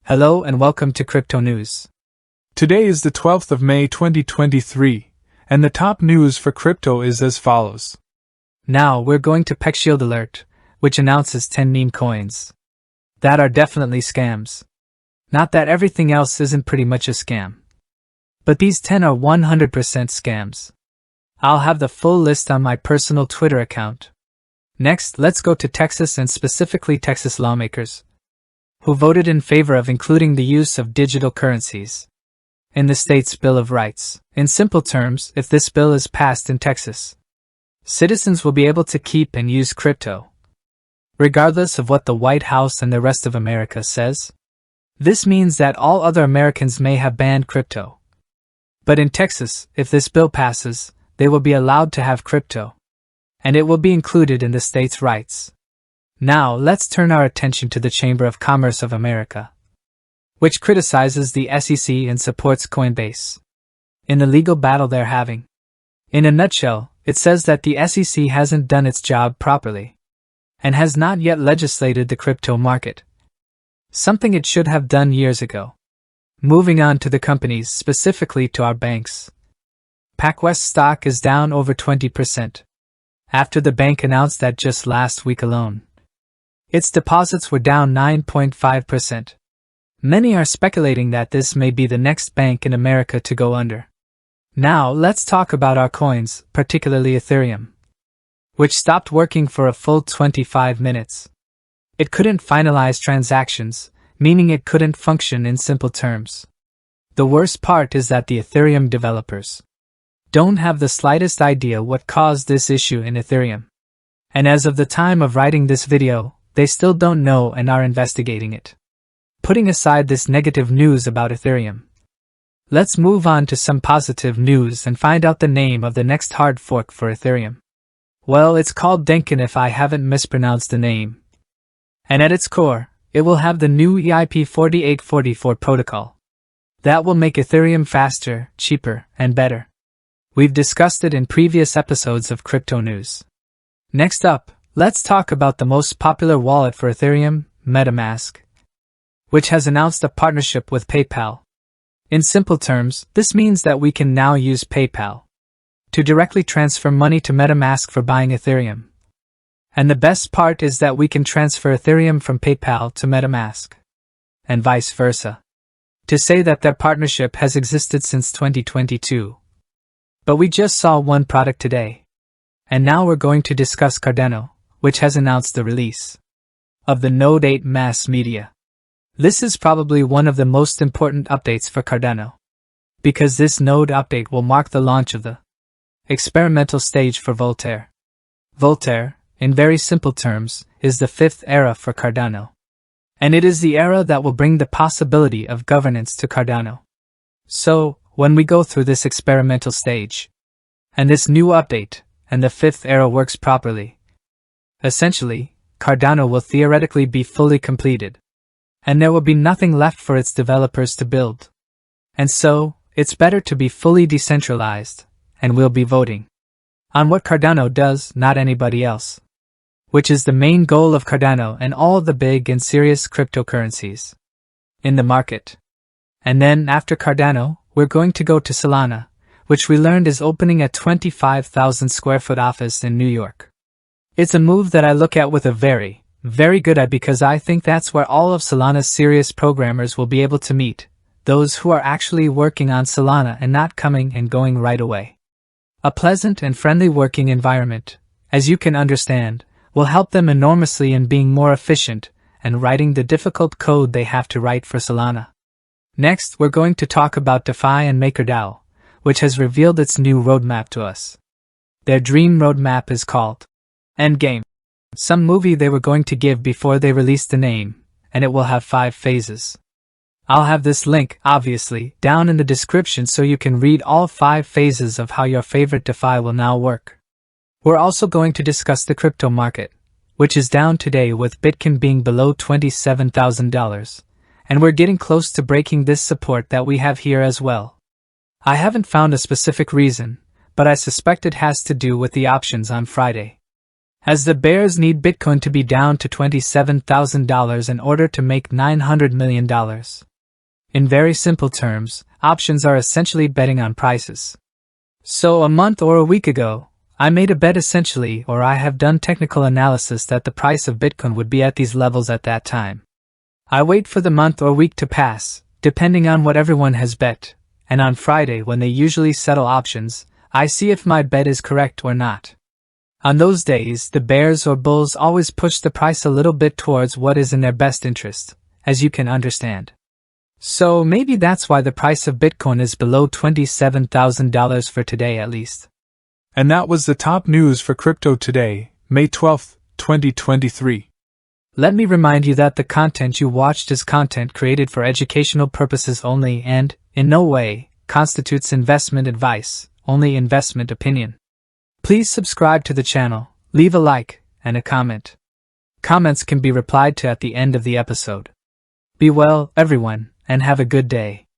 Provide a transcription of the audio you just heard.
Hello and welcome to Crypto News. Today is the 12th of May 2023, and the top news for crypto is as follows. Now we're going to PeckShield Alert, which announces 10 meme coins that are definitely scams. Not that everything else isn't pretty much a scam, but these 10 are 100% scams. I'll have the full list on my personal Twitter account. Next, let's go to Texas and specifically Texas lawmakers, who voted in favor of including the use of digital currencies in the state's Bill of Rights. In simple terms, if this bill is passed in Texas, citizens will be able to keep and use crypto, regardless of what the White House and the rest of America says. This means that all other Americans may have banned crypto. But in Texas, if this bill passes, they will be allowed to have crypto, and it will be included in the state's rights. Now let's turn our attention to the Chamber of Commerce of America, which criticizes the SEC and supports Coinbase in the legal battle they're having. In a nutshell, it says that the SEC hasn't done its job properly and has not yet legislated the crypto market, something it should have done years ago. Moving on to the companies, specifically to our banks. Pacwest stock is down over 20% after the bank announced that just last week alone. Its deposits were down 9.5%. Many are speculating that this may be the next bank in America to go under. Now let's talk about our coins, particularly Ethereum, which stopped working for a full 25 minutes. It couldn't finalize transactions, meaning it couldn't function in simple terms. The worst part is that the Ethereum developers don't have the slightest idea what caused this issue in Ethereum. And as of the time of writing this video, they still don't know and are investigating it. Putting aside this negative news about Ethereum, let's move on to some positive news and find out the name of the next hard fork for Ethereum. Well, it's called Dinkin if I haven't mispronounced the name. And at its core, it will have the new EIP 4844 protocol that will make Ethereum faster, cheaper, and better. We've discussed it in previous episodes of Crypto News. Next up, let's talk about the most popular wallet for Ethereum, Metamask, which has announced a partnership with PayPal. In simple terms, this means that we can now use PayPal to directly transfer money to Metamask for buying Ethereum. And the best part is that we can transfer Ethereum from PayPal to Metamask, and vice versa. To say that their partnership has existed since 2022. But we just saw one product today. And now we're going to discuss Cardano, which has announced the release of the Node 8 mass media. This is probably one of the most important updates for Cardano, because this node update will mark the launch of the experimental stage for Voltaire. Voltaire, in very simple terms, is the fifth era for Cardano. And it is the era that will bring the possibility of governance to Cardano. So, when we go through this experimental stage, and this new update, and the fifth era works properly, essentially, Cardano will theoretically be fully completed, and there will be nothing left for its developers to build. And so, it's better to be fully decentralized, and we'll be voting on what Cardano does, not anybody else, which is the main goal of Cardano and all the big and serious cryptocurrencies in the market. And then, after Cardano, we're going to go to Solana, which we learned is opening a 25,000 square foot office in New York. It's a move that I look at with a very, very good eye because I think that's where all of Solana's serious programmers will be able to meet, those who are actually working on Solana and not coming and going right away. A pleasant and friendly working environment, as you can understand, will help them enormously in being more efficient and writing the difficult code they have to write for Solana. Next, we're going to talk about DeFi and MakerDAO, which has revealed its new roadmap to us. Their dream roadmap is called Endgame, some movie they were going to give before they released the name, and it will have 5 phases. I'll have this link, obviously, down in the description so you can read all 5 phases of how your favorite DeFi will now work. We're also going to discuss the crypto market, which is down today with Bitcoin being below $27,000, and we're getting close to breaking this support that we have here as well. I haven't found a specific reason, but I suspect it has to do with the options on Friday. as the bears need Bitcoin to be down to $27,000 in order to make $900 million. In very simple terms, options are essentially betting on prices. So a month or a week ago, I made a bet essentially, or I have done technical analysis that the price of Bitcoin would be at these levels at that time. I wait for the month or week to pass, depending on what everyone has bet, and on Friday when they usually settle options, I see if my bet is correct or not. On those days, the bears or bulls always push the price a little bit towards what is in their best interest, as you can understand. So maybe that's why the price of Bitcoin is below $27,000 for today at least. And that was the top news for crypto today, May 12, 2023. Let me remind you that the content you watched is content created for educational purposes only and, in no way, constitutes investment advice, only investment opinion. Please subscribe to the channel, leave a like, and a comment. Comments can be replied to at the end of the episode. Be well, everyone, and have a good day.